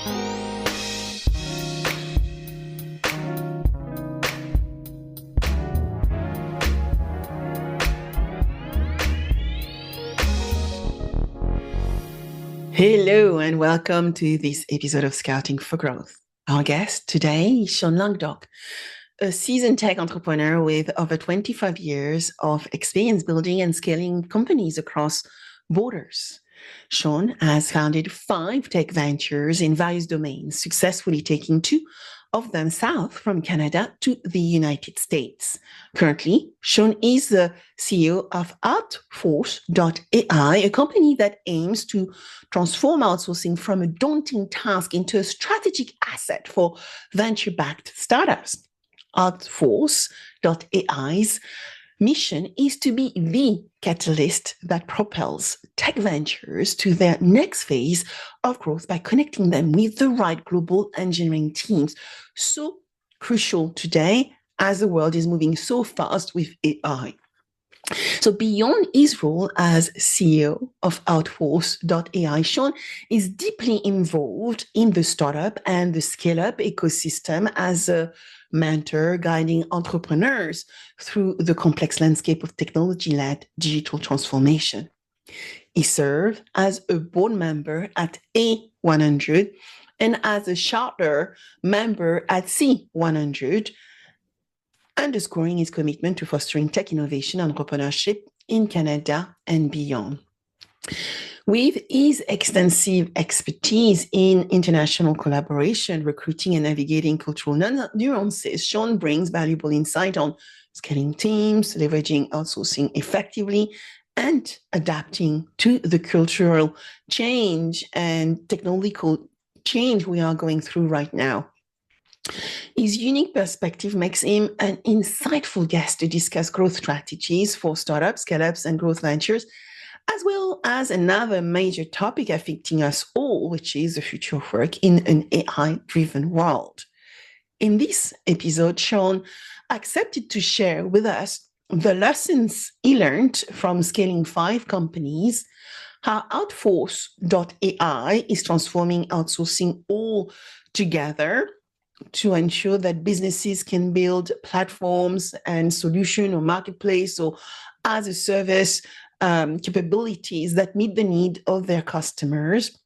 Hello and welcome to this episode of Scouting for Growth. Our guest today is Sean Languedoc, a seasoned tech entrepreneur with over 25 years of experience building and scaling companies across borders. Sean has founded 5 tech ventures in various domains, successfully taking 2 of them south from Canada to the United States. Currently, Sean is the CEO of Outforce.ai, a company that aims to transform outsourcing from a daunting task into a strategic asset for venture-backed startups. Outforce.ai's mission is to be the catalyst that propels tech ventures to their next phase of growth by connecting them with the right global engineering teams. So crucial today as the world is moving so fast with AI. So beyond his role as CEO of Outforce.ai, Sean is deeply involved in the startup and the scale-up ecosystem as a mentor guiding entrepreneurs through the complex landscape of technology-led digital transformation. He served as a board member at A100 and as a charter member at C100, underscoring his commitment to fostering tech innovation and entrepreneurship in Canada and beyond. With his extensive expertise in international collaboration, recruiting, and navigating cultural nuances, Sean brings valuable insight on scaling teams, leveraging outsourcing effectively, and adapting to the cultural change and technological change we are going through right now. His unique perspective makes him an insightful guest to discuss growth strategies for startups, scale-ups, and growth ventures, as well as another major topic affecting us all, which is the future of work in an AI-driven world. In this episode, Sean accepted to share with us the lessons he learned from scaling 5 companies, how Outforce.ai is transforming outsourcing all together to ensure that businesses can build platforms and solution or marketplace or as a service capabilities that meet the need of their customers,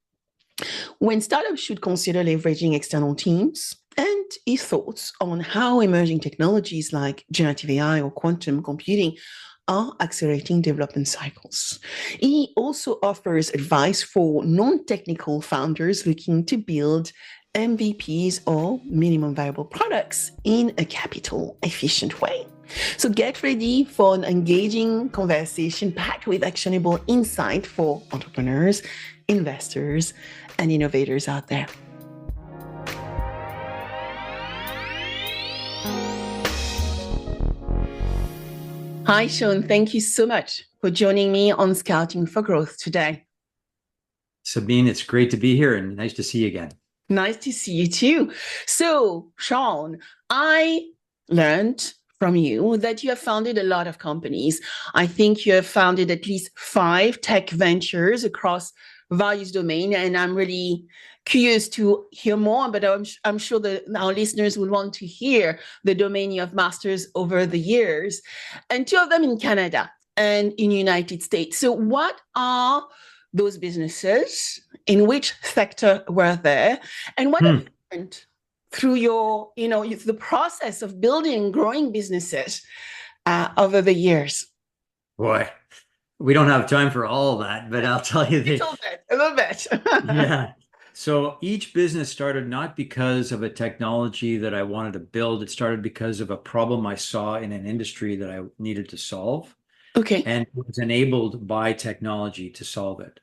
when startups should consider leveraging external teams, and his thoughts on how emerging technologies like generative AI or quantum computing are accelerating development cycles. He also offers advice for non-technical founders looking to build MVPs or minimum viable products in a capital efficient way. So get ready for an engaging conversation packed with actionable insight for entrepreneurs, investors, and innovators out there. Hi, Sean. Thank you so much for joining me on Scouting for Growth today. Sabine, it's great to be here and nice to see you again. Nice to see you too. So, Sean, I learned from you that you have founded a lot of companies. I think you have founded at least 5 tech ventures across various domains, and I'm really curious to hear more, but I'm sure that our listeners will want to hear the domain you have mastered over the years, and 2 of them in Canada and in the United States. So what are those businesses? In which sector were there? And what have you learned through your, the process of building and growing businesses over the years? Boy, we don't have time for all of that, but I'll tell you this. A little bit. Yeah. So each business started not because of a technology that I wanted to build. It started because of a problem I saw in an industry that I needed to solve. Okay. And was enabled by technology to solve it.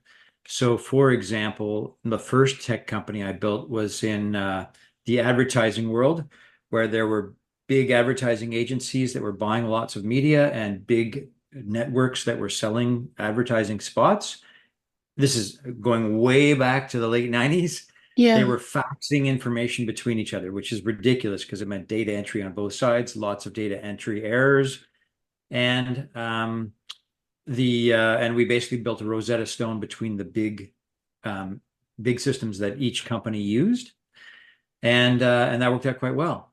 So, for example, the first tech company I built was in the advertising world, where there were big advertising agencies that were buying lots of media and big networks that were selling advertising spots. This is going way back to the late 90s. Yeah. They were faxing information between each other, which is ridiculous because it meant data entry on both sides, lots of data entry errors. And and we basically built a Rosetta Stone between the big big systems that each company used, and that worked out quite well.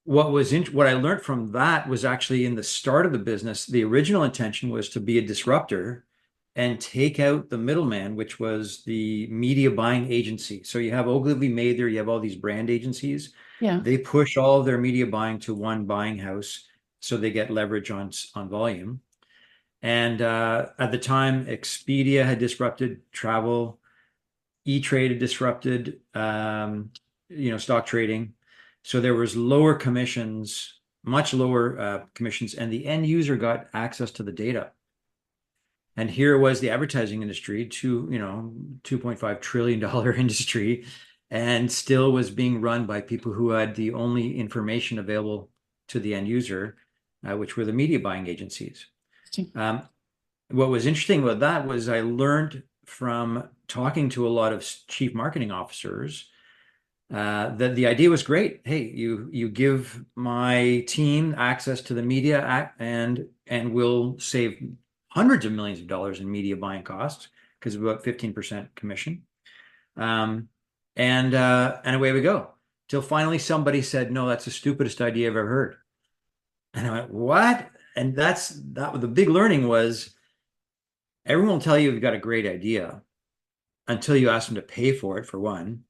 What I learned from that was actually in the start of the business, the original intention was to be a disruptor and take out the middleman, which was the media buying agency. So you have Ogilvy Mather, you have all these brand agencies. Yeah. They push all of their media buying to one buying house, so they get leverage on volume. And at the time, Expedia had disrupted travel, E-Trade had disrupted, stock trading. So there was lower commissions, much lower commissions, and the end user got access to the data. And here was the advertising industry, $2.5 trillion industry, and still was being run by people who had the only information available to the end user, which were the media buying agencies. What was interesting about that was I learned from talking to a lot of chief marketing officers that the idea was great. Hey, you give my team access to the media and we'll save hundreds of millions of dollars in media buying costs because of about 15% commission. And away we go. Till finally somebody said, no, that's the stupidest idea I've ever heard. And I went, what? And the big learning was everyone will tell you you've got a great idea until you ask them to pay for it, for one,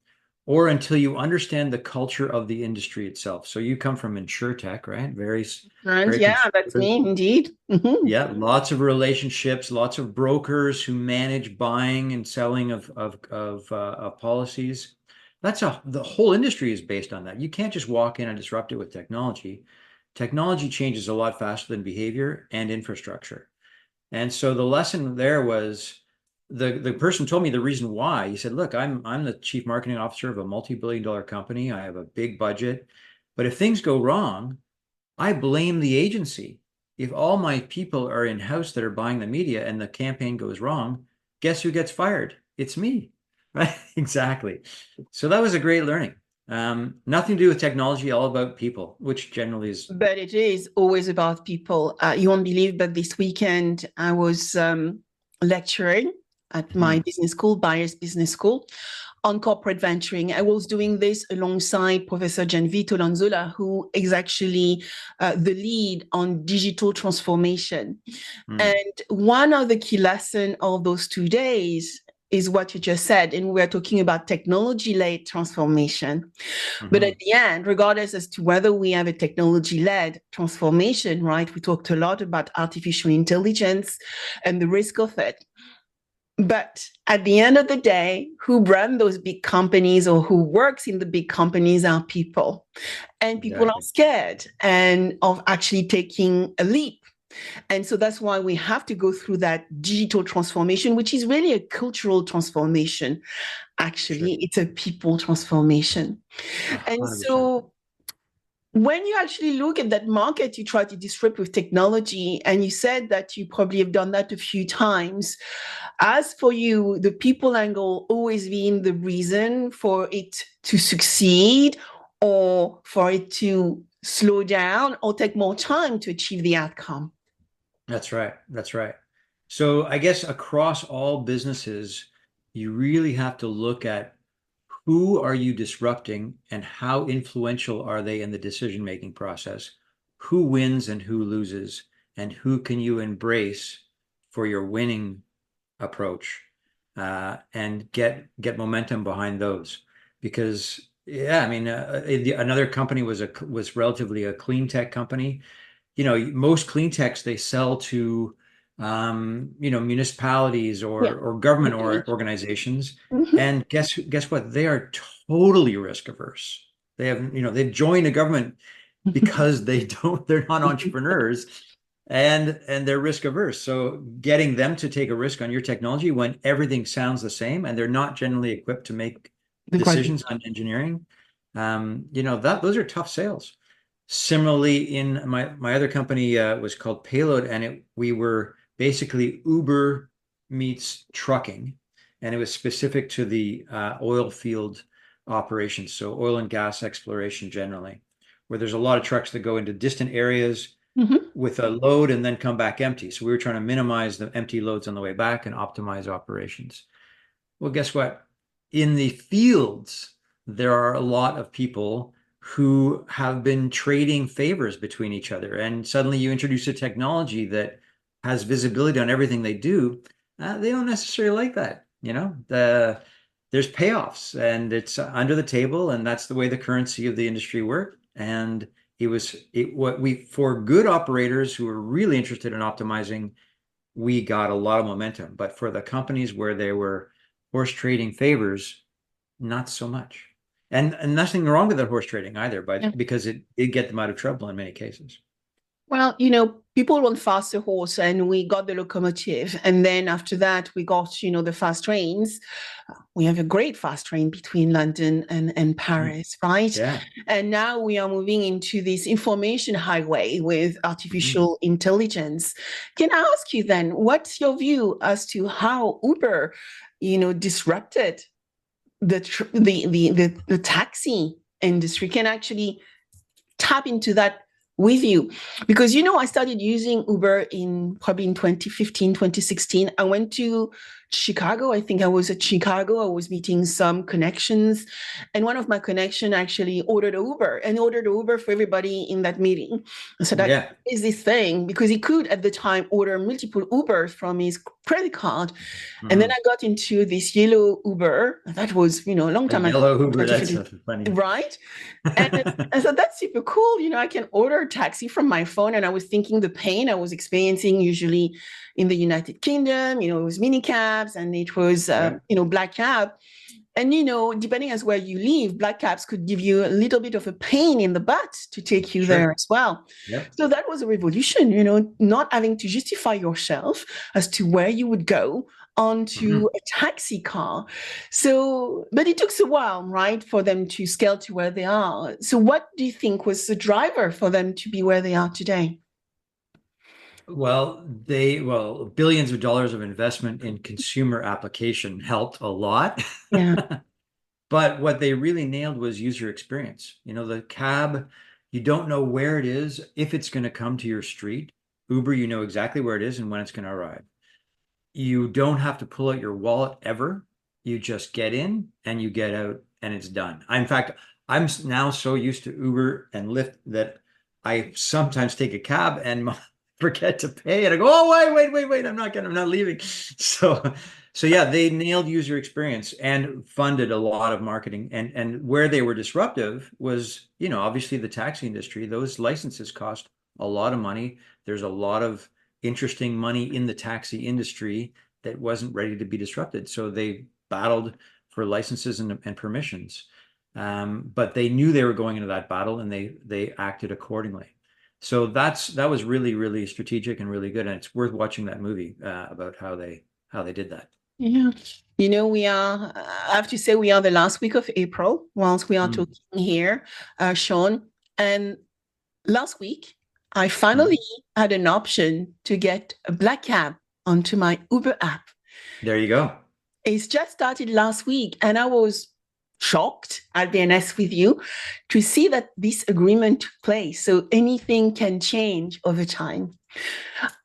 or until you understand the culture of the industry itself. So you come from InsurTech, right? Very Yeah, that's me, indeed. Yeah, lots of relationships, lots of brokers who manage buying and selling of policies. The whole industry is based on that. You can't just walk in and disrupt it with technology. Technology changes a lot faster than behavior and infrastructure. And so the lesson there was the person told me the reason why. He said, look, I'm the chief marketing officer of a multi-billion-dollar company. I have a big budget. But if things go wrong, I blame the agency. If all my people are in-house that are buying the media and the campaign goes wrong, guess who gets fired? It's me, right? Exactly. So that was a great learning. Nothing to do with technology, all about people, which generally is. But it is always about people. You won't believe, but this weekend I was lecturing at my business school, Bayer's Business School, on corporate venturing. I was doing this alongside Professor Genvito Lanzola, who is actually the lead on digital transformation. And one of the key lessons of those 2 days is what you just said. And we're talking about technology-led transformation. But at the end, regardless as to whether we have a technology-led transformation, right? We talked a lot about artificial intelligence and the risk of it. But at the end of the day, who run those big companies or who works in the big companies are people. And people are scared and of actually taking a leap. And so that's why we have to go through that digital transformation, which is really a cultural transformation. Actually, it's a people transformation. 100%. And so when you actually look at that market, you try to disrupt with technology, and you said that you probably have done that a few times. As for you, the people angle always being the reason for it to succeed or for it to slow down or take more time to achieve the outcome? That's right. That's right. So I guess across all businesses, you really have to look at who are you disrupting and how influential are they in the decision-making process? Who wins and who loses, and who can you embrace for your winning approach, and get momentum behind those? Because yeah, I mean, another company was relatively a clean tech company. Most clean techs, they sell to municipalities or government organizations. And guess what? They are totally risk averse. They've joined the government because they're not entrepreneurs and they're risk averse. So getting them to take a risk on your technology when everything sounds the same and they're not generally equipped to make decisions on engineering, those are tough sales. Similarly, in my other company was called Payload, and we were basically Uber meets trucking, and it was specific to the oil field operations, so oil and gas exploration generally, where there's a lot of trucks that go into distant areas with a load and then come back empty. So we were trying to minimize the empty loads on the way back and optimize operations. Well, guess what? in the fields, there are a lot of people who have been trading favors between each other. And suddenly you introduce a technology that has visibility on everything they do. They don't necessarily like that. There's payoffs and it's under the table, and that's the way the currency of the industry worked. And for good operators who are really interested in optimizing, we got a lot of momentum. But for the companies where they were horse trading favors, not so much. And nothing wrong with that horse trading either, Yeah. but because it did get them out of trouble in many cases. Well, people want faster horse, and we got the locomotive. And then after that, we got, the fast trains. We have a great fast train between London and Paris, right? Yeah. And now we are moving into this information highway with Mhm. artificial intelligence. Can I ask you then, what's your view as to how Uber, disrupted the taxi industry? Can actually tap into that with you, because I started using Uber probably in 2015, 2016. I went to Chicago. I think I was at Chicago. I was meeting some connections, and one of my connection actually ordered Uber for everybody in that meeting. So that Yeah. is this thing, because he could at the time order multiple Ubers from his credit card. And then Mhm. I got into this yellow Uber. That was, a long A time ago, yellow Uber, that's 2015, funny. right? And so that's super cool. I can order a taxi from my phone. And I was thinking the pain I was experiencing usually in the United Kingdom, it was mini cabs and it was, Yeah. black cab. And, depending as where you live, black cabs could give you a little bit of a pain in the butt to take you there Sure. as well. Yep. So that was a revolution, not having to justify yourself as to where you would go onto Mhm. a taxi car. So, but it took a while, right, for them to scale to where they are. So what do you think was the driver for them to be where they are today? Well, billions of dollars of investment in consumer application helped a lot. Yeah, But what they really nailed was user experience. The cab, you don't know where it is, if it's going to come to your street. Uber, you know exactly where it is and when it's going to arrive. You don't have to pull out your wallet ever. You just get in and you get out and it's done. In fact, I'm now so used to Uber and Lyft that I sometimes take a cab and forget to pay and I go, oh, wait, I'm not leaving. So yeah, they nailed user experience and funded a lot of marketing. And where they were disruptive was, obviously the taxi industry. Those licenses cost a lot of money. There's a lot of interesting money in the taxi industry that wasn't ready to be disrupted. So they battled for licenses and permissions. But they knew they were going into that battle and they acted accordingly. So that was really, really strategic and really good. And it's worth watching that movie about how they did that. yeah. I have to say, we are the last week of April whilst we are Mm. talking here, Sean. And last week, I finally Mhm. had an option to get a black cab onto my Uber app. There you go. It's just started last week, and I was shocked, I'll be honest with you, to see that this agreement took place. So anything can change over time.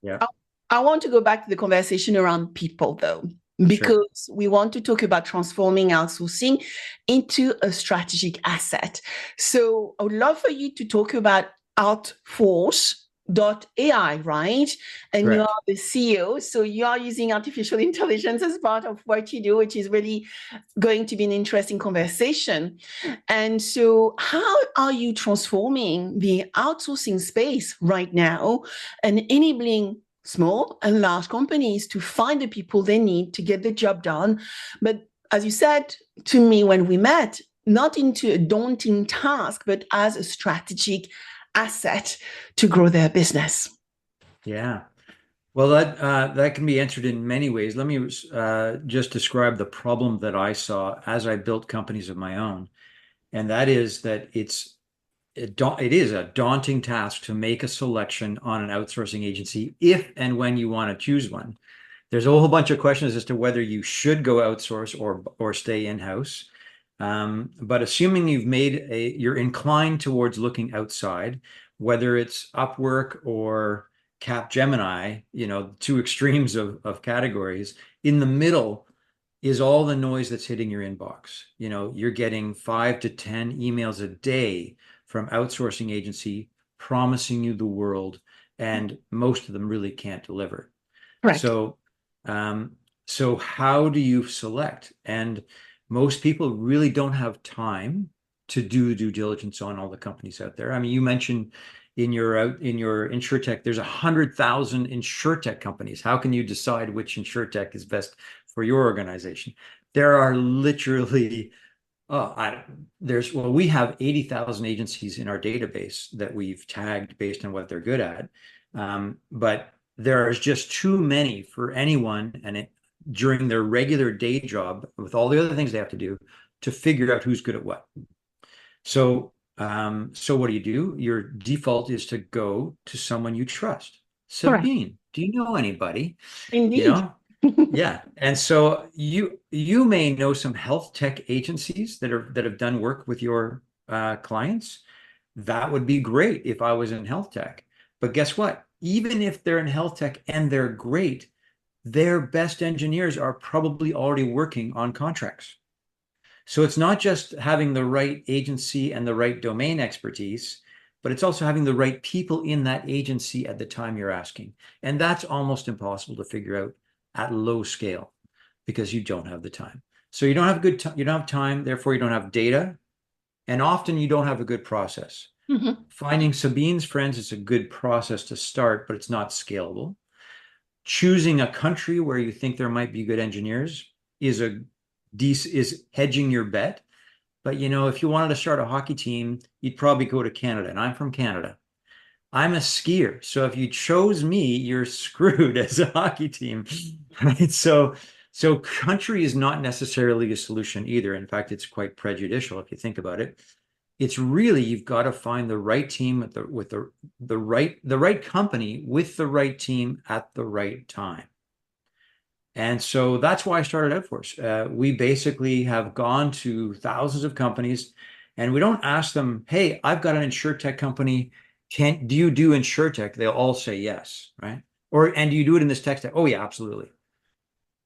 Yeah, I, I want to go back to the conversation around people, though, sure. because we want to talk about transforming outsourcing into a strategic asset. So I would love for you to talk about Outforce.ai, right? And you are Correct. the CEO. So you are using artificial intelligence as part of what you do, which is really going to be an interesting conversation. And so, how are you transforming the outsourcing space right now and enabling small and large companies to find the people they need to get the job done? But as you said to me when we met, not into a daunting task, but as a strategic asset to grow their business. Yeah. Well, that can be answered in many ways. Let me just describe the problem that I saw as I built companies of my own, and that is that it is a daunting task to make a selection on an outsourcing agency if and when you want to choose one. There's a whole bunch of questions as to whether you should go outsource or stay in-house. But assuming you're inclined towards looking outside, whether it's Upwork or Capgemini, two extremes of categories. In the middle, is all the noise that's hitting your inbox. You know, you're getting 5 to 10 emails a day from outsourcing agency promising you the world, and most of them really can't deliver. Correct. So, so how do you select? And most people really don't have time to do due diligence on all the companies out there. I mean, you mentioned in your InsurTech, there's 100,000 InsurTech companies. How can you decide which InsurTech is best for your organization? There are literally, we have 80,000 agencies in our database that we've tagged based on what they're good at. But there is just too many for anyone, and during their regular day job with all the other things they have to do, to figure out who's good at what. So, so what do? Your default is to go to someone you trust. Correct. Sabine, do you know anybody? You Indeed. know? Yeah. And so you may know some health tech agencies that have done work with your clients. That would be great if I was in health tech. But guess what? Even if they're in health tech and they're great, their best engineers are probably already working on contracts. So it's not just having the right agency and the right domain expertise, but it's also having the right people in that agency at the time you're asking. And that's almost impossible to figure out at low scale because you don't have the time. So you don't have you don't have time, therefore you don't have data, and often you don't have a good process. Mm-hmm. Finding Sabine's friends is a good process to start, but it's not scalable. Choosing a country where you think there might be good engineers is hedging your bet. But you know, if you wanted to start a hockey team, you'd probably go to Canada, and I'm from Canada. I'm a skier, so if you chose me, you're screwed as a hockey team, right? So country is not necessarily a solution either. In fact, it's quite prejudicial if you think about it. It's really, you've got to find the right team with the right company with the right team at the right time. And so that's why I started Outforce. We basically have gone to thousands of companies, and we don't ask them, "Hey, I've got an InsurTech company. Do you do InsurTech?" They'll all say yes, right? And do you do it in this tech stack? Oh yeah, absolutely.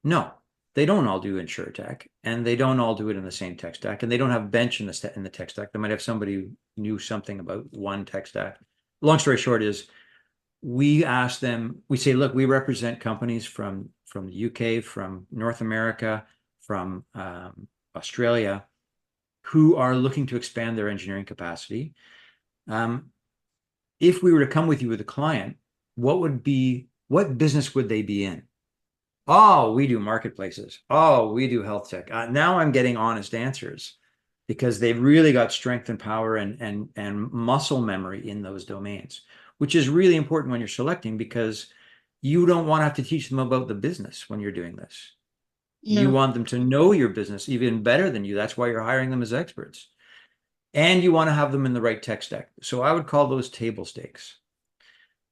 No, they don't all do InsurTech, and they don't all do it in the same tech stack, and they don't have bench in the tech stack. They might have somebody who knew something about one tech stack. Long story short is, we ask them, we say, look, we represent companies from the UK, from North America, from Australia, who are looking to expand their engineering capacity. If we were to come with you with a client, what business would they be in? Oh, we do marketplaces. Oh, we do health tech. Now I'm getting honest answers because they've really got strength and power and muscle memory in those domains, which is really important when you're selecting, because you don't want to have to teach them about the business when you're doing this. You Yeah. want them to know your business even better than you. That's why you're hiring them as experts. And you want to have them in the right tech stack. So I would call those table stakes.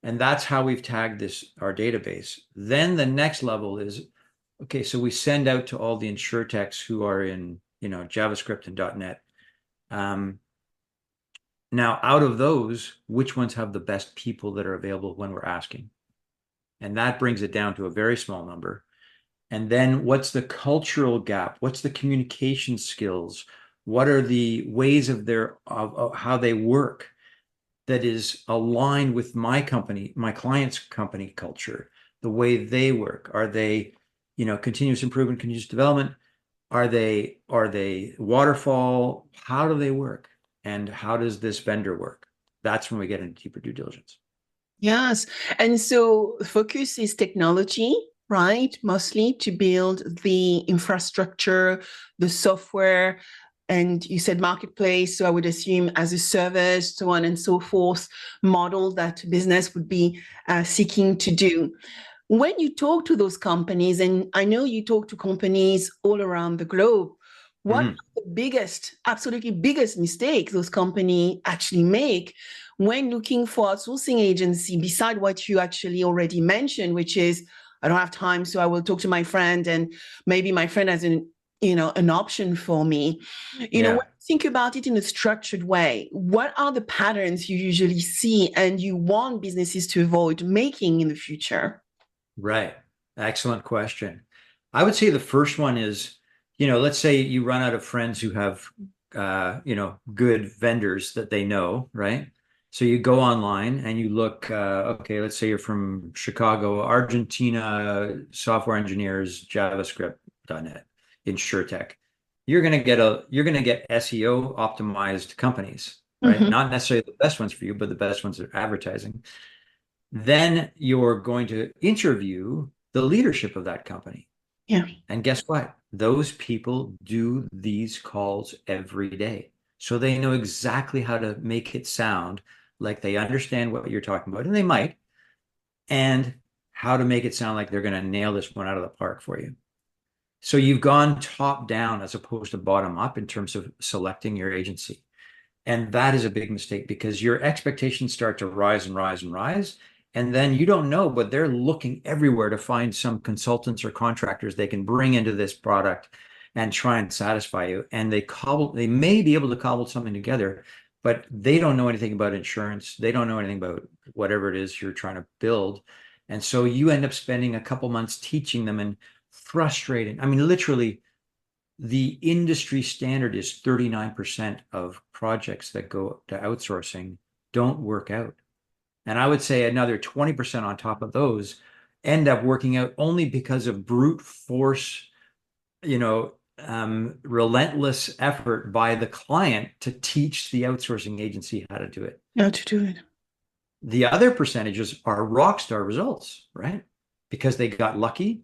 And that's how we've tagged our database. Then the next level is, okay, so we send out to all the InsurTechs who are in, JavaScript and .NET. Now, out of those, which ones have the best people that are available when we're asking? And that brings it down to a very small number. And then what's the cultural gap? What's the communication skills? What are the ways of how they work that is aligned with my client's company culture, the way they work? Are they, continuous improvement, continuous development? Are they waterfall? How do they work? And how does this vendor work? That's when we get into deeper due diligence. Yes. And so focus is technology, right? Mostly to build the infrastructure, the software, and you said marketplace. So I would assume as a service, so on and so forth, model that business would be seeking to do. When you talk to those companies, and I know you talk to companies all around the globe, what are the absolutely biggest mistake those companies actually make when looking for outsourcing agency, beside what you actually already mentioned, which is, I don't have time, so I will talk to my friend, and maybe my friend has an option for me. When you think about it in a structured way, what are the patterns you usually see and you want businesses to avoid making in the future? Right. Excellent question. I would say the first one is, let's say you run out of friends who have, good vendors that they know, right? So you go online and you look, okay, let's say you're from Chicago, Argentina, software engineers, JavaScript.net, InsurTech. You're gonna get SEO optimized companies, right? Mm-hmm. Not necessarily the best ones for you, but the best ones that are advertising. Then you're going to interview the leadership of that company. Yeah. And guess what? Those people do these calls every day. So they know exactly how to make it sound like they understand what you're talking about, and they might, and how to make it sound like they're going to nail this one out of the park for you. So you've gone top down as opposed to bottom up in terms of selecting your agency. And that is a big mistake because your expectations start to rise and rise and rise. And then you don't know, but they're looking everywhere to find some consultants or contractors they can bring into this product and try and satisfy you. And they may be able to cobble something together, but they don't know anything about insurance. They don't know anything about whatever it is you're trying to build. And so you end up spending a couple months teaching them and frustrating. I mean, literally, the industry standard is 39% of projects that go to outsourcing don't work out. And I would say another 20% on top of those end up working out only because of brute force, relentless effort by the client to teach the outsourcing agency how to do it. How to do it. The other percentages are rock star results, right? Because they got lucky.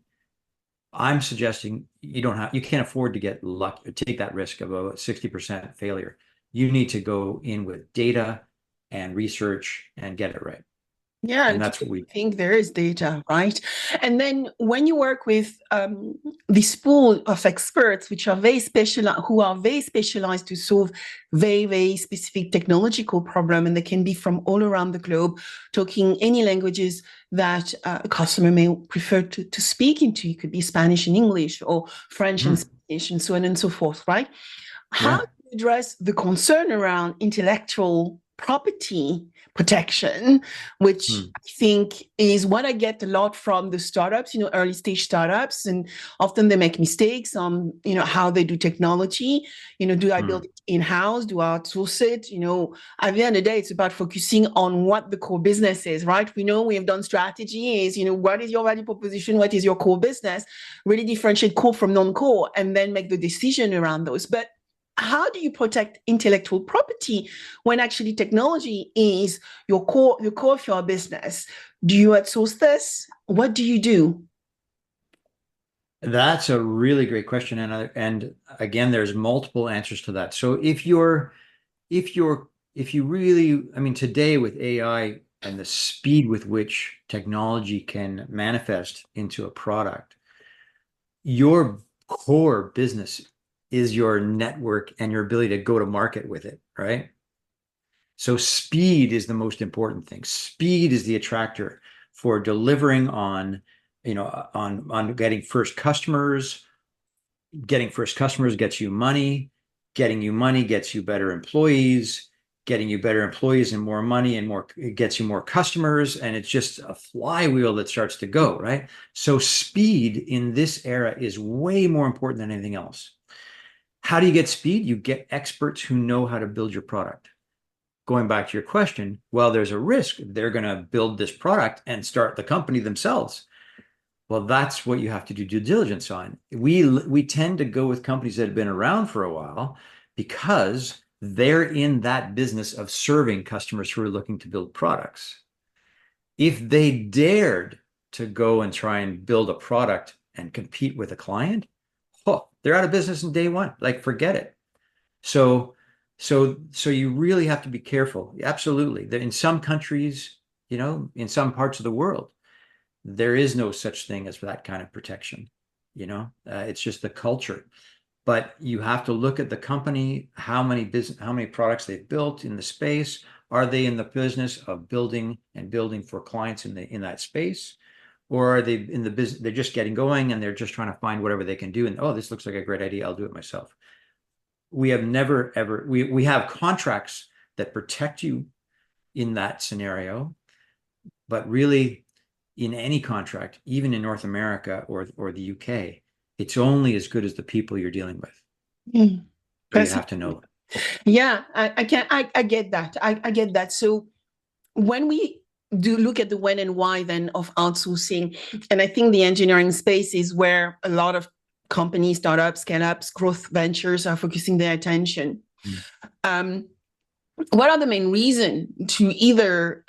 I'm suggesting you can't afford to get lucky, take that risk of a 60% failure. You need to go in with data and research and get it right. Yeah, And and that's what people we, think there is data, right? And then when you work with this pool of experts, which are who are very specialized to solve very, very specific technological problem, and they can be from all around the globe, talking any languages that a customer may prefer to speak into. It could be Spanish and English, or French and Spanish, and so on and so forth, right? How yeah. do you address the concern around intellectual property protection, which Hmm. I think is what I get a lot from the startups, early stage startups, and often they make mistakes on, how they do technology. Do I Hmm. build it in-house? Do I outsource it? At the end of the day, it's about focusing on what the core business is, right? We know we have done strategy is, what is your value proposition? What is your core business? Really differentiate core from non-core and then make the decision around those. But how do you protect intellectual property when actually technology is the core of your business? Do you outsource this? What do you do? That's a really great question. And again, there's multiple answers to that. So if you really, I mean, today with AI and the speed with which technology can manifest into a product, your core business is your network and your ability to go to market with it, right? So speed is the most important thing. Speed is the attractor for delivering on getting first customers. Getting first customers gets you money. Getting you money gets you better employees. Getting you better employees and more money and more, it gets you more customers. And it's just a flywheel that starts to go, right? So speed in this era is way more important than anything else. How do you get speed? You get experts who know how to build your product. Going back to your question, well, there's a risk they're going to build this product and start the company themselves. Well, that's what you have to do due diligence on. We tend to go with companies that have been around for a while because they're in that business of serving customers who are looking to build products. If they dared to go and try and build a product and compete with a client, oh, they're out of business in day one. Like, forget it. So, so you really have to be careful. Absolutely. In some countries, in some parts of the world, there is no such thing as that kind of protection. It's just the culture. But you have to look at the company, how many products they've built in the space. Are they in the business of building for clients in that space? Or are they in the business, they're just getting going and they're just trying to find whatever they can do. And, oh, this looks like a great idea. I'll do it myself. We have never, ever, we have contracts that protect you in that scenario, but really in any contract, even in North America or the UK, it's only as good as the people you're dealing with. Mm. So you have to know that. Yeah, I get that. I get that. So when we do look at the when and why then of outsourcing, and I think the engineering space is where a lot of companies, startups, scale-ups, growth ventures are focusing their attention. Mm. What are the main reasons to either,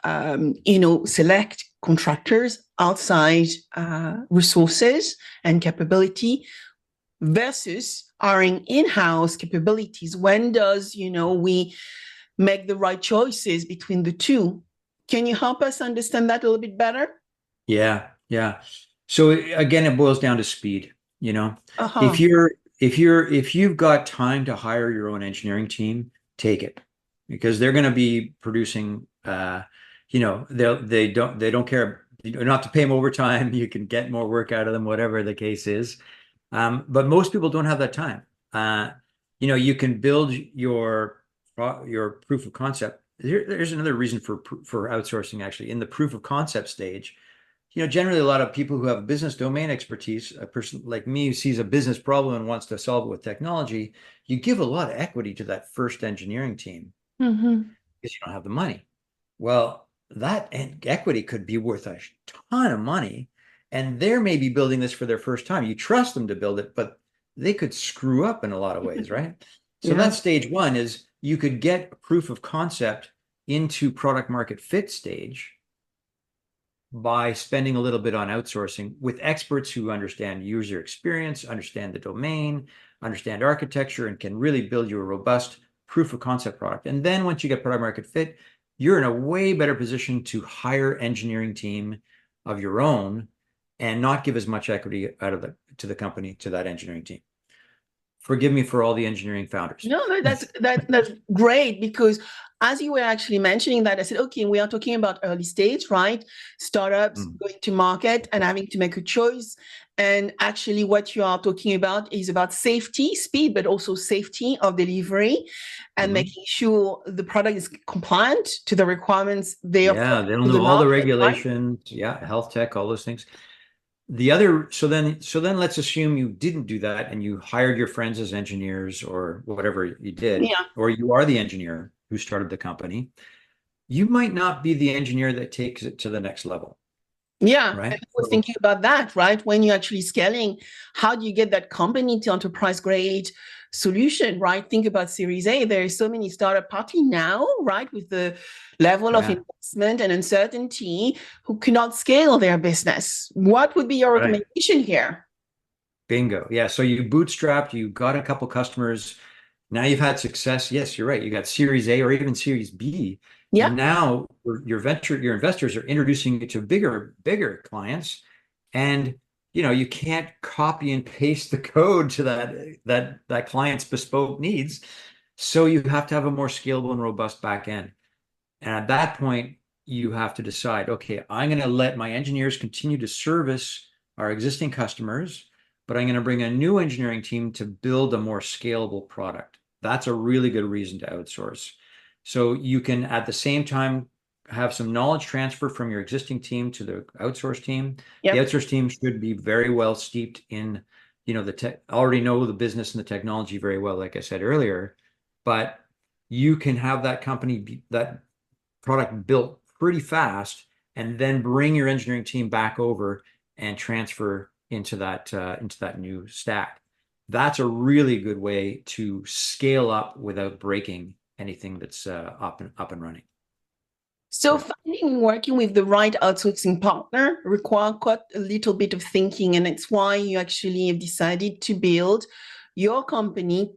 select contractors outside resources and capability versus our in-house capabilities? When does, we make the right choices between the two? Can you help us understand that a little bit better? Yeah, yeah. So again, it boils down to speed. You know, Uh-huh. if you've got time to hire your own engineering team, take it because they're going to be producing. They don't care. You don't have to pay them overtime. You can get more work out of them, whatever the case is. But most people don't have that time. You can build your proof of concept. There's another reason for outsourcing actually. In the proof of concept stage, generally a lot of people who have business domain expertise, a person like me who sees a business problem and wants to solve it with technology, you give a lot of equity to that first engineering team Mm-hmm. because you don't have the money. Well, that equity could be worth a ton of money, and they're maybe building this for their first time. You trust them to build it, but they could screw up in a lot of ways, right? So Yeah. that's stage one is you could get a proof of concept into product market fit stage by spending a little bit on outsourcing with experts who understand user experience, understand the domain, understand architecture, and can really build you a robust proof of concept product. And then once you get product market fit, you're in a way better position to hire engineering team of your own and not give as much equity to the company, to that engineering team. Forgive me for all the engineering founders. No, that's great because as you were actually mentioning that, I said, okay, we are talking about early stage, right? Startups going to market and having to make a choice. And actually, what you are talking about is about safety, speed, but also safety of delivery and making sure the product is compliant to the requirements they are Yeah, they don't to know the all the market, right? regulations. Yeah, health tech, all those things. So then let's assume you didn't do that and you hired your friends as engineers or whatever you did, Yeah. or you are the engineer who started the company. You might not be the engineer that takes it to the next level, Yeah, and right? I was thinking about that, right? When you're actually scaling, how do you get that company to enterprise grade solution, right? Think about Series A. There are so many startup party now, right, with the level of Yeah, investment and uncertainty who cannot scale their business. What would be your right. recommendation here? Bingo. Yeah. So you bootstrapped, you got a couple customers. Now you've had success. Yes, you're right. You got Series A or even Series B. Yeah. And now your investors are introducing you to bigger clients. And you can't copy and paste the code to that client's bespoke needs. So you have to have a more scalable and robust back end. And at that point, you have to decide, okay, I'm going to let my engineers continue to service our existing customers, but I'm going to bring a new engineering team to build a more scalable product. That's a really good reason to outsource. So you can, at the same time, have some knowledge transfer from your existing team to the outsource team. The Yep. outsource team should be very well steeped in, the tech, already know the business and the technology very well, like I said earlier. But you can have that company that product built pretty fast and then bring your engineering team back over and transfer into that new stack. That's a really good way to scale up without breaking anything that's up and running. So Yeah. finding working with the right outsourcing partner require quite a little bit of thinking, and it's why you actually have decided to build your company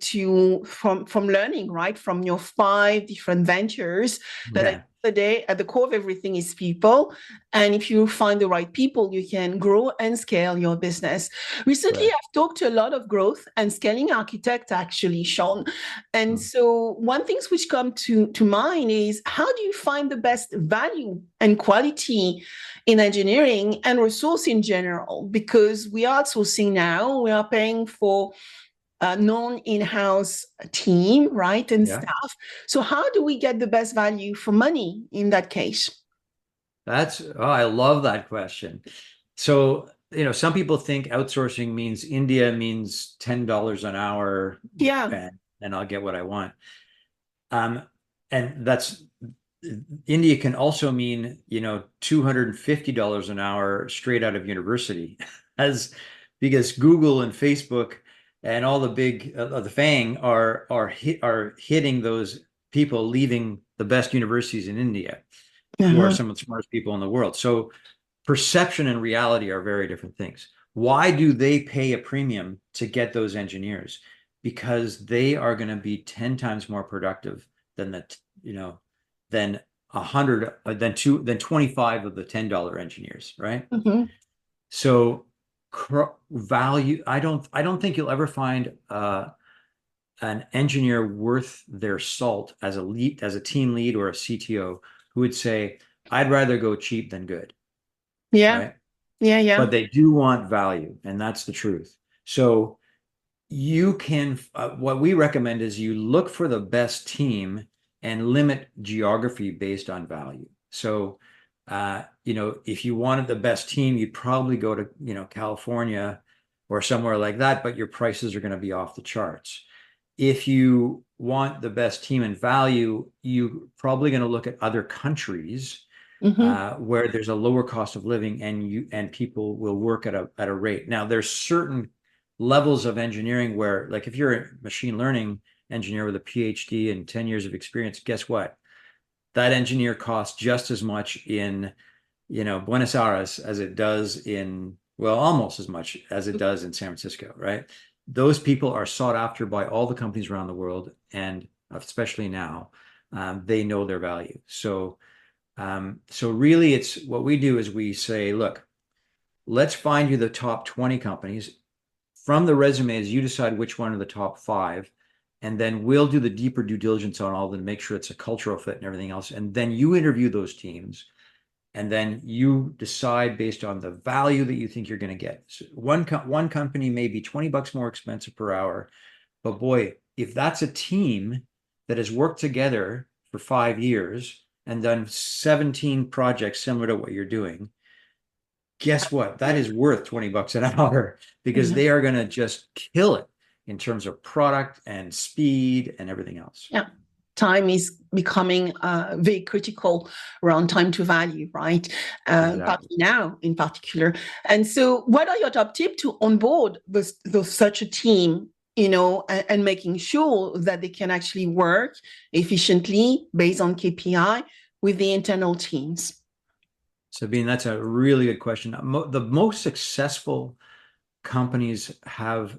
from learning, right, from your 5 different ventures that at Yeah. the day at the core of everything is people. And if you find the right people, you can grow and scale your business. Recently, Right. I've talked to a lot of growth and scaling architects, actually, Sean. And Mm. so one things which come to mind is how do you find the best value and quality in engineering and resource in general? Because we are outsourcing now, we are paying for a non-in-house team, right, and Yeah. staff. So how do we get the best value for money in that case? I love that question. So some people think outsourcing means India means $10 an hour, Yeah. and I'll get what I want. And that's India can also mean, $250 an hour straight out of university, because Google and Facebook and all the big the FANG are hitting those people leaving the best universities in India, who are some of the smartest people in the world. So perception and reality are very different things. Why do they pay a premium to get those engineers? Because they are going to be 10 times more productive than than 100, than 25 of the $10 engineers, right? So value, I don't think you'll ever find an engineer worth their salt as a team lead or a CTO who would say, I'd rather go cheap than good. Yeah. Right? Yeah. But they do want value, and that's the truth. So you can, what we recommend is you look for the best team and limit geography based on value. So, if you wanted the best team, you'd probably go to, California or somewhere like that, but your prices are going to be off the charts. If you want the best team and value, you're probably going to look at other countries where there's a lower cost of living, and people will work at a rate. Now, there's certain levels of engineering where, like, if you're a machine learning engineer with a PhD and 10 years of experience, guess what? That engineer costs just as much in, Buenos Aires as it does almost as much as it does in San Francisco, right? Those people are sought after by all the companies around the world, and especially now, they know their value. So really, it's what we do is we say, look, let's find you the top 20 companies. From the resumes, you decide which one are the top 5, and then we'll do the deeper due diligence on all of them, make sure it's a cultural fit and everything else. And then you interview those teams, and then you decide based on the value that you think you're going to get. So one company may be $20 more expensive per hour, but boy, if that's a team that has worked together for 5 years and done 17 projects similar to what you're doing, guess what? That is worth $20 an hour, because they are going to just kill it in terms of product and speed and everything else. Yeah. Time is becoming very critical around time to value, right? Exactly. Now in particular. And so what are your top tips to onboard such a team, and making sure that they can actually work efficiently based on KPI with the internal teams? Sabine, that's a really good question. The most successful companies have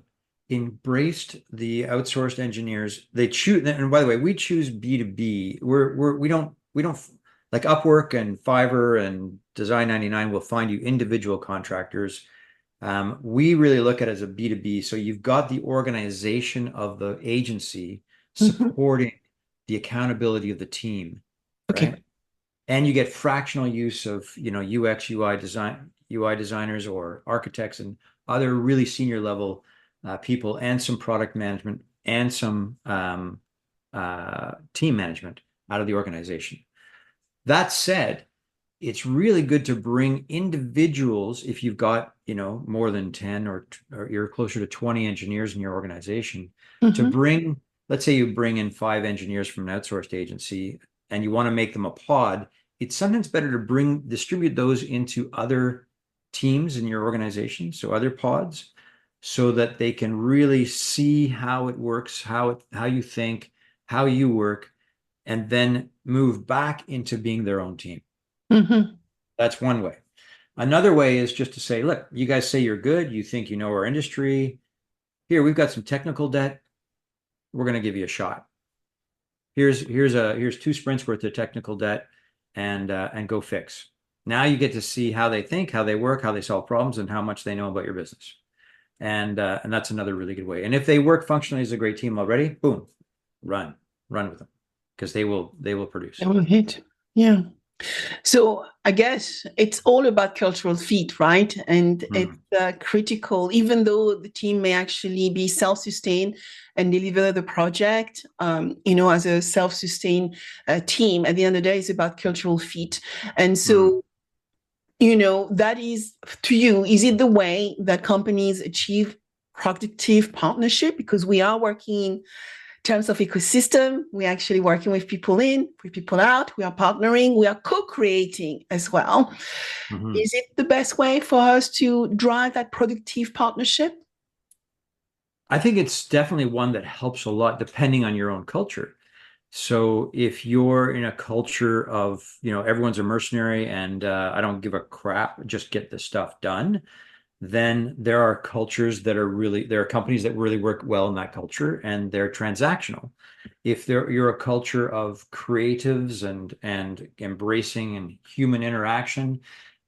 embraced the outsourced engineers. They choose, and by the way, we choose B2B. We don't like Upwork and Fiverr and Design99 will find you individual contractors. We really look at it as a B2B. So you've got the organization of the agency supporting the accountability of the team, right? Okay. And you get fractional use of, UX, UI designers or architects and other really senior level people, and some product management and some team management out of the organization. That said, it's really good to bring individuals, if you've got, more than 10 or you're closer to 20 engineers in your organization, to bring, let's say you bring in 5 engineers from an outsourced agency and you want to make them a pod. It's sometimes better to distribute those into other teams in your organization, so other pods, so that they can really see how it works, how you think, how you work, and then move back into being their own team. That's one way. Another way is just to say, look, you guys say you're good, you think you know our industry. Here, we've got some technical debt. We're going to give you a shot. Here's 2 sprints worth of technical debt, and go fix. Now you get to see how they think, how they work, how they solve problems, and how much they know about your business. And that's another really good way. And if they work functionally as a great team already, boom, run with them, because they will produce. They will hit. Yeah. So I guess it's all about cultural fit, right? And it's critical, even though the team may actually be self-sustained and deliver the project, as a self-sustained team. At the end of the day, it's about cultural fit. And so That is to you, is it the way that companies achieve productive partnership? Because we are working in terms of ecosystem, we're actually working with people in, with people out, we are partnering, we are co-creating as well. Mhm. Is it the best way for us to drive that productive partnership? I think it's definitely one that helps a lot depending on your own culture. So if you're in a culture of, everyone's a mercenary and I don't give a crap, just get the stuff done, then there are there are companies that really work well in that culture and they're transactional. If you're a culture of creatives and embracing and human interaction,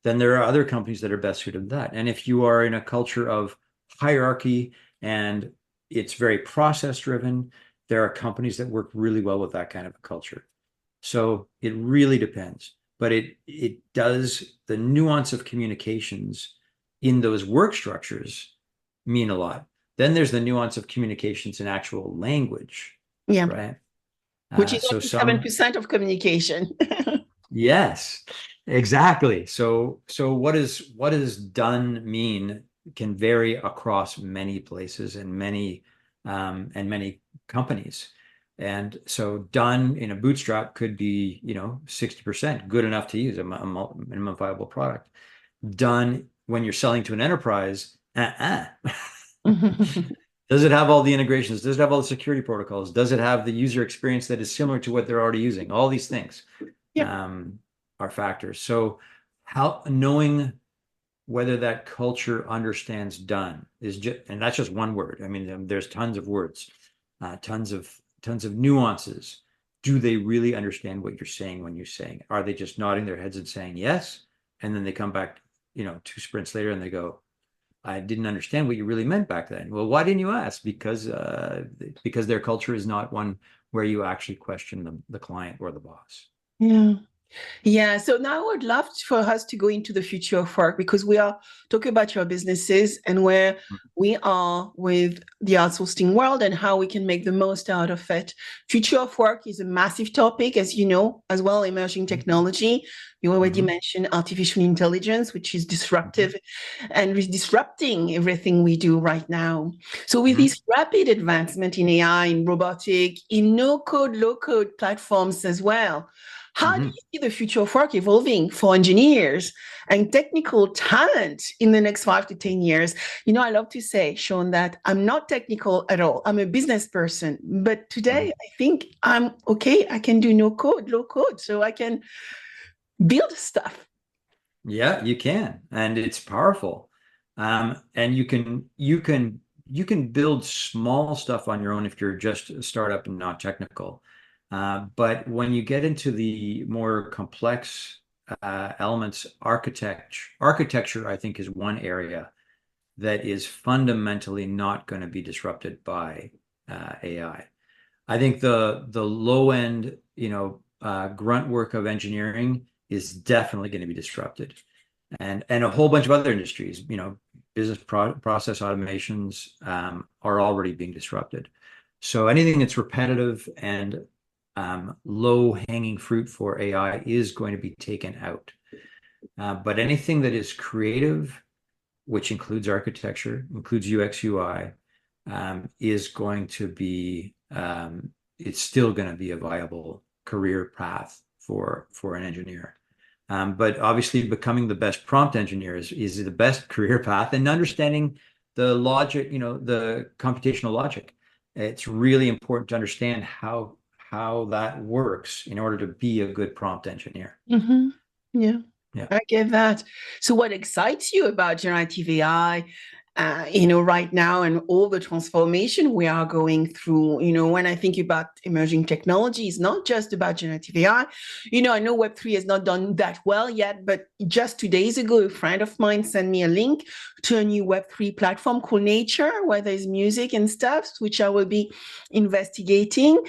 then there are other companies that are best suited to that. And if you are in a culture of hierarchy and it's very process driven, there are companies that work really well with that kind of a culture. So it really depends. But it does, the nuance of communications in those work structures mean a lot. Then there's the nuance of communications in actual language, Yeah, right? which is So only some 7% of communication. Yes, exactly. So what is done mean can vary across many places and many companies. And so done in a bootstrap could be, 60% good enough to use a minimum viable product. Done when you're selling to an enterprise, Does it have all the integrations? Does it have all the security protocols? Does it have the user experience that is similar to what they're already using? All these things Yeah. um, are factors. So how knowing whether that culture understands done is just, and that's just one word. I mean, there's tons of words, tons of nuances. Do they really understand what you're saying when you're saying it? Are they just nodding their heads and saying yes? And then they come back, two sprints later and they go, I didn't understand what you really meant back then. Well, why didn't you ask? Because their culture is not one where you actually question the client or the boss. Yeah. Yeah, so now I would love for us to go into the future of work because we are talking about your businesses and where we are with the outsourcing world and how we can make the most out of it. Future of work is a massive topic, as you know, as well, emerging technology. You already Mhm. mentioned artificial intelligence, which is Mhm. disruptive and is disrupting everything we do right now. So with Mhm. this rapid advancement in AI, in robotic, in no-code, low-code platforms as well, how do Mhm. you see the future of work evolving for engineers and technical talent in the next 5 to 10 years? I love to say, Sean, that I'm not technical at all. I'm a business person. But today, Mhm. I think I'm okay. I can do no code, low code, so I can build stuff. Yeah, you can, and it's powerful. And you can build small stuff on your own if you're just a startup and not technical. But when you get into the more complex elements, architecture, I think, is one area that is fundamentally not going to be disrupted by AI. I think the low end, grunt work of engineering is definitely going to be disrupted, and a whole bunch of other industries, process automations are already being disrupted. So anything that's repetitive and low hanging fruit for AI is going to be taken out. But anything that is creative, which includes architecture, includes UX, UI, is going to be, it's still going to be a viable career path for an engineer. But obviously, becoming the best prompt engineer is the best career path, and understanding the logic, the computational logic. It's really important to understand how that works in order to be a good prompt engineer. Mm-hmm. Yeah. Yeah. I get that. So, what excites you about generative AI, right now and all the transformation we are going through? When I think about emerging technologies, not just about generative AI. I know Web3 has not done that well yet, but just 2 days ago, a friend of mine sent me a link to a new Web3 platform called Nature, where there's music and stuff, which I will be investigating.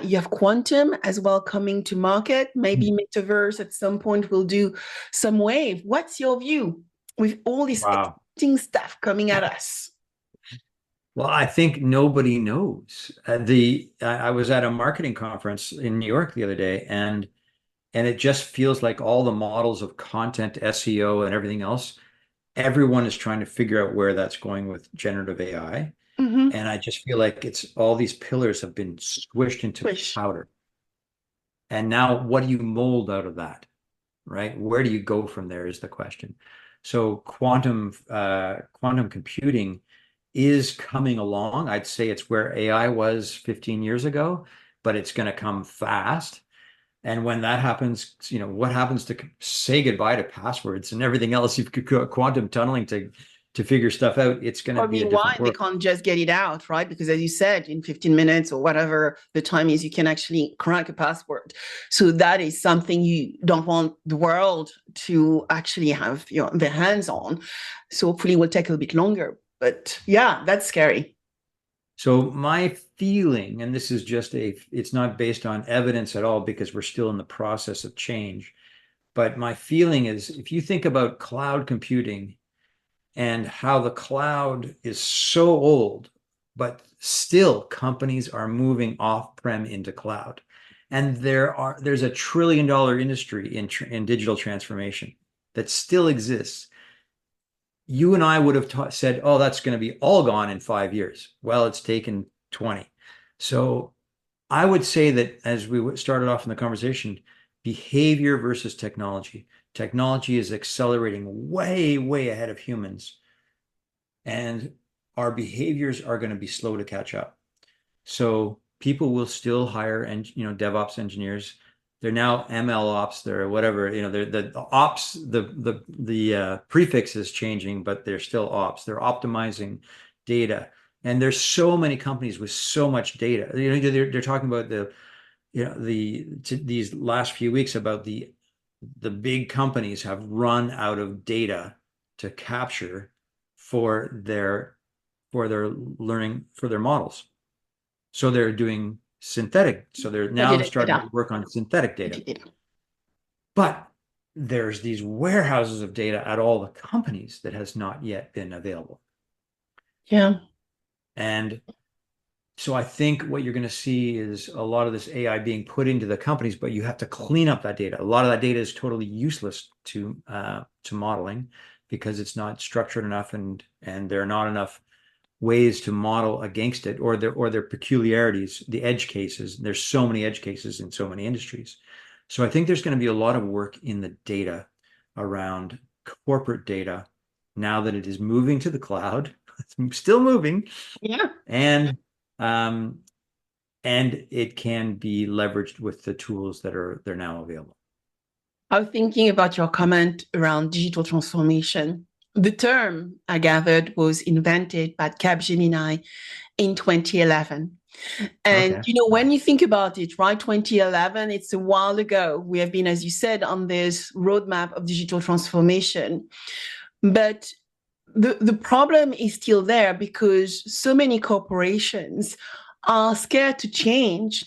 You have quantum as well coming to market. Maybe metaverse at some point will do some wave. What's your view with all this Wow. exciting stuff coming at us? Well, I think nobody knows. I was at a marketing conference in New York the other day, and And it just feels like all the models of content, SEO, and everything else, everyone is trying to figure out where that's going with generative AI. Mm-hmm. And I just feel like it's all these pillars have been squished into Wish. powder. And now what do you mold out of that? Right? Where do you go from there is the question. So quantum computing is coming along. I'd say it's where AI was 15 years ago, but it's going to come fast. And when that happens, what happens to say goodbye to passwords and everything else? You've got quantum tunneling to figure stuff out. It's going to be Probably a why different they world. can't just get it out, right? Because as you said, in 15 minutes or whatever the time is, you can actually crack a password. So that is something you don't want the world to actually have their hands on. So hopefully it will take a little bit longer. But yeah, that's scary. So my feeling, and this is just it's not based on evidence at all because we're still in the process of change. But my feeling is if you think about cloud computing and how the cloud is so old, but still companies are moving off-prem into cloud. And there's a $1 trillion industry in digital transformation that still exists. You and I would have said, oh, that's going to be all gone in 5 years. Well, it's taken 20. So I would say that as we started off in the conversation, behavior versus technology. Technology is accelerating way, way ahead of humans, and our behaviors are going to be slow to catch up. So people will still hire and DevOps engineers. They're now ML ops. They're whatever. They're the ops. The prefix is changing, but they're still ops. They're optimizing data, and there's so many companies with so much data. They're talking about these last few weeks about the big companies have run out of data to capture for their learning for their models. So they're doing synthetic. So they're now starting to work on synthetic data. But there's these warehouses of data at all the companies that has not yet been available. Yeah. And so I think what you're going to see is a lot of this AI being put into the companies, but you have to clean up that data. A lot of that data is totally useless to modeling because it's not structured enough, and there are not enough ways to model against it, or their peculiarities, the edge cases. There's so many edge cases in so many industries. So I think there's going to be a lot of work in the data around corporate data now that it is moving to the cloud. It's still moving. Yeah. And it can be leveraged with the tools they're now available. I was thinking about your comment around digital transformation. The term, I gathered, was invented by Capgemini in 2011. And, Okay. when you think about it, right, 2011, it's a while ago. We have been, as you said, on this roadmap of digital transformation. But the problem is still there because so many corporations are scared to change.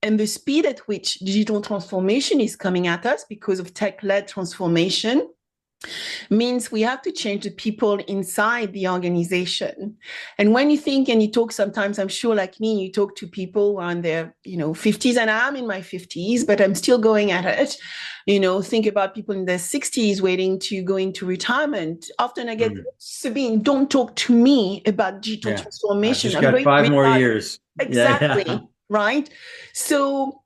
And the speed at which digital transformation is coming at us because of tech-led transformation means we have to change the people inside the organization. And when you think and you talk sometimes, I'm sure like me, you talk to people who are in their 50s, and I'm in my 50s, but I'm still going at it. Think about people in their 60s waiting to go into retirement. Often I get, Sabine, don't talk to me about digital transformation. I've just got 5 more years. Exactly. Yeah. Right. So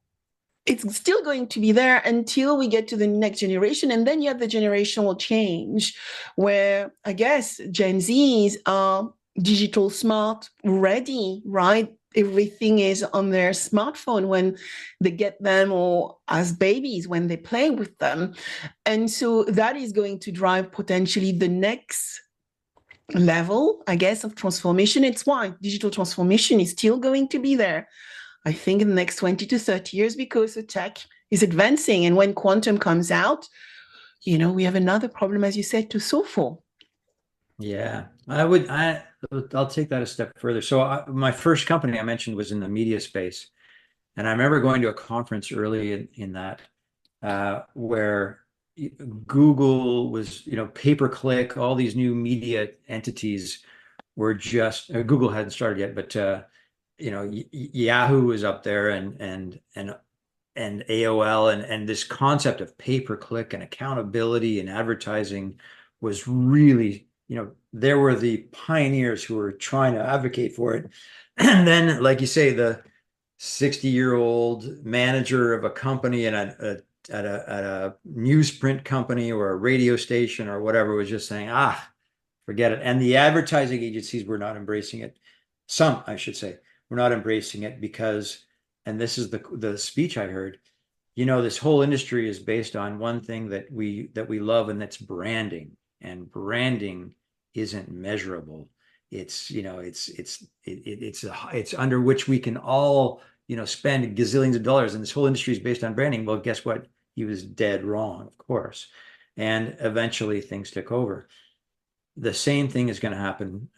it's still going to be there until we get to the next generation. And then you have the generational change where I guess Gen Zs are digital smart ready, right? Everything is on their smartphone when they get them, or as babies when they play with them. And so that is going to drive potentially the next level, I guess, of transformation. It's why digital transformation is still going to be there, I think, in the next 20 to 30 years, because the tech is advancing. And when quantum comes out, we have another problem, as you said, to solve for. Yeah, I'll take that a step further. So my first company I mentioned was in the media space. And I remember going to a conference early in that where Google was, pay-per-click, all these new media entities were just, Google hadn't started yet, but Yahoo was up there, and and AOL and this concept of pay-per-click and accountability and advertising was really, there were the pioneers who were trying to advocate for it. And then, like you say, the 60-year-old manager of a company and at a newsprint company or a radio station or whatever was just saying, forget it. And the advertising agencies were not embracing it. Some, I should say, were not embracing it because, and this is the speech I heard, this whole industry is based on one thing that we love, and that's branding. And branding isn't measurable. It's under which we can all spend gazillions of dollars, and this whole industry is based on branding. Well, guess what? He was dead wrong, of course. And eventually things took over. The same thing is going to happen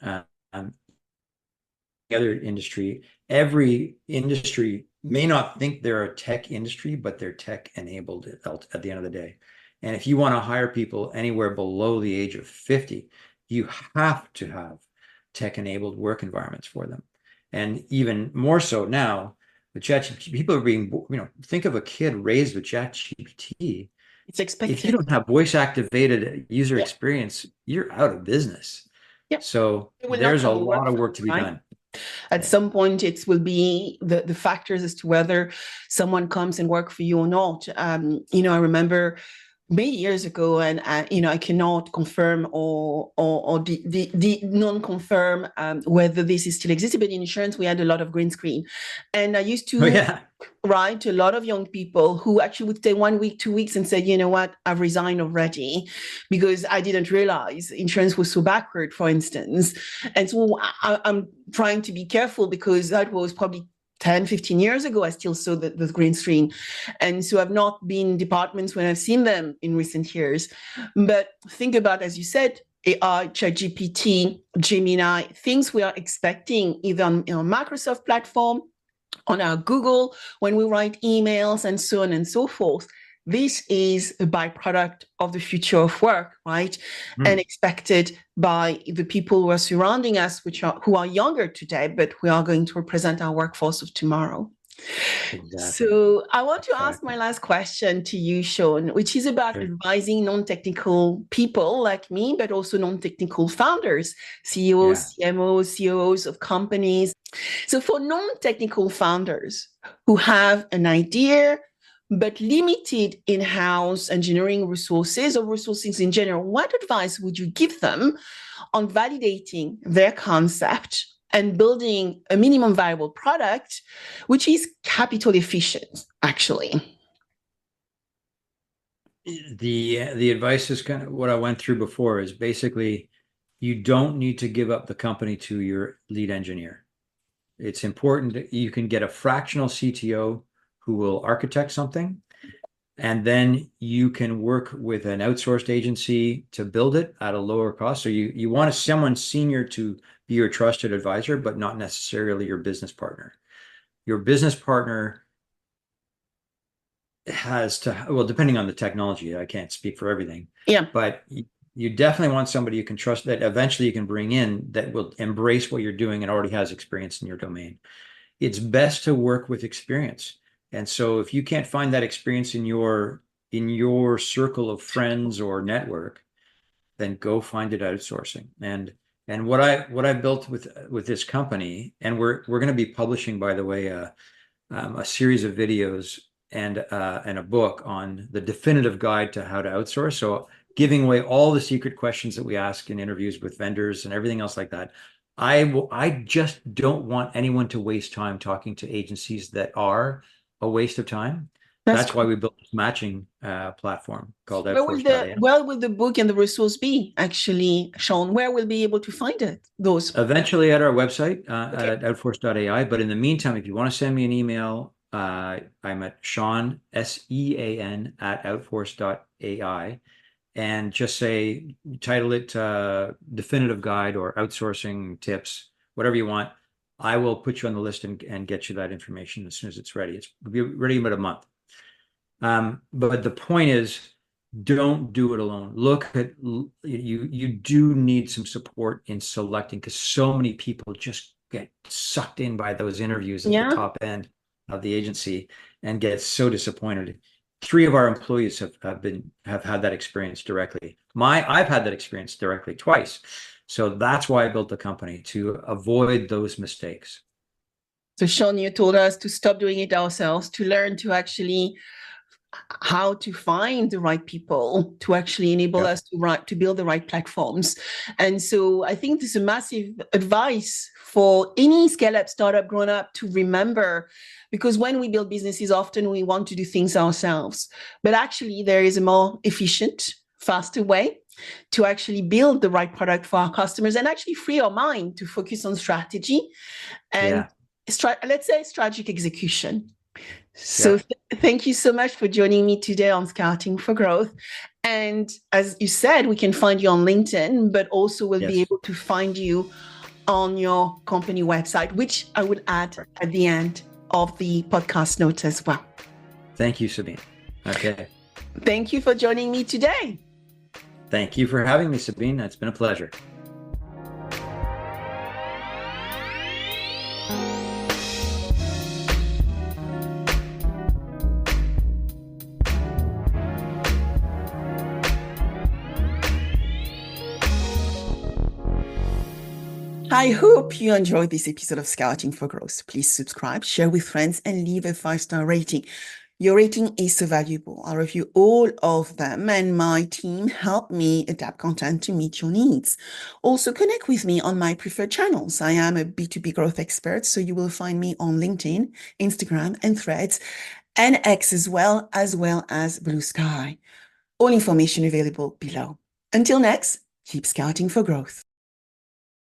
other industry. Every industry may not think they're a tech industry, but they're tech enabled at the end of the day. And if you want to hire people anywhere below the age of 50, you have to have tech enabled work environments for them. And even more so now, the ChatGPT, people are being, think of a kid raised with ChatGPT. It's expected. If you don't have voice activated user experience, you're out of business. So there's a lot of work to be done. At some point, it will be the factors as to whether someone comes and work for you or not. I remember many years ago, and I cannot confirm or non-confirm whether this is still existing. But in insurance, we had a lot of green screen, and I used to write to a lot of young people who actually would stay 1 week, 2 weeks, and say, you know what, I've resigned already because I didn't realize insurance was so backward, for instance. And so I'm trying to be careful because that was probably 10, 15 years ago. I still saw the green screen. And so I've not been in departments when I've seen them in recent years. But think about, as you said, AI, ChatGPT, Gemini, things we are expecting either on Microsoft platform, on our Google, when we write emails and so on and so forth. This is a byproduct of the future of work, right? And expected by the people who are surrounding us, who are younger today, but we are going to represent our workforce of tomorrow. Exactly. So I want to ask my last question to you, Sean, which is about advising non-technical people like me, but also non-technical founders, CEOs, CMOs, CEOs of companies. So for non-technical founders who have an idea, but limited in-house engineering resources or resources in general, what advice would you give them on validating their concept and building a minimum viable product, which is capital efficient, actually? The advice is kind of what I went through before, is basically you don't need to give up the company to your lead engineer. It's important that you can get a fractional CTO who will architect something, and then you can work with an outsourced agency to build it at a lower cost. So you want someone senior to be your trusted advisor, but not necessarily your business partner. Your business partner has to, well, depending on the technology, I can't speak for everything. But you definitely want somebody you can trust, that eventually you can bring in, that will embrace what you're doing and already has experience in your domain. It's best to work with experience. And so if you can't find that experience in your circle of friends or network, then go find it outsourcing. And what I built with this company, and we're going to be publishing, by the way, a series of videos and a book on the definitive guide to how to outsource. So giving away all the secret questions that we ask in interviews with vendors and everything else like that. I just don't want anyone to waste time talking to agencies that are a waste of time. That's why we built this matching platform called Outforce.ai. Where will the book and the resource be, actually, Sean? Where will be able to find it? Those eventually at our website at Outforce.ai. But in the meantime, if you want to send me an email, I'm at Sean, SEAN, at Outforce.ai, and just say, title it Definitive Guide or Outsourcing Tips, whatever you want. I will put you on the list and get you that information as soon as it's ready. It'll be ready in about a month. But the point is, don't do it alone. Look at, you do need some support in selecting, because so many people just get sucked in by those interviews at the top end of the agency. and get so disappointed. 3 of our employees have had that experience directly. I've had that experience directly twice. So that's why I built the company, to avoid those mistakes. So Sean, you told us to stop doing it ourselves, to learn to actually how to find the right people to actually enable us to build the right platforms. And so I think this is a massive advice for any scale-up, startup, grown-up to remember, because when we build businesses, often we want to do things ourselves. But actually, there is a more efficient, faster way to actually build the right product for our customers and actually free our mind to focus on strategy and let's say strategic execution. So thank you so much for joining me today on Scouting for Growth. And as you said, we can find you on LinkedIn, but also we'll be able to find you on your company website, which I would add at the end of the podcast notes as well. Thank you, Sabine. Okay. Thank you for joining me today. Thank you for having me, Sabine. It's been a pleasure. I hope you enjoyed this episode of Scouting for Growth. Please subscribe, share with friends, and leave a 5-star rating. Your rating is so valuable. I review all of them, and my team help me adapt content to meet your needs. Also, connect with me on my preferred channels. I am a B2B growth expert, so you will find me on LinkedIn, Instagram, and Threads, and X as well as Blue Sky. All information available below. Until next, keep scouting for growth.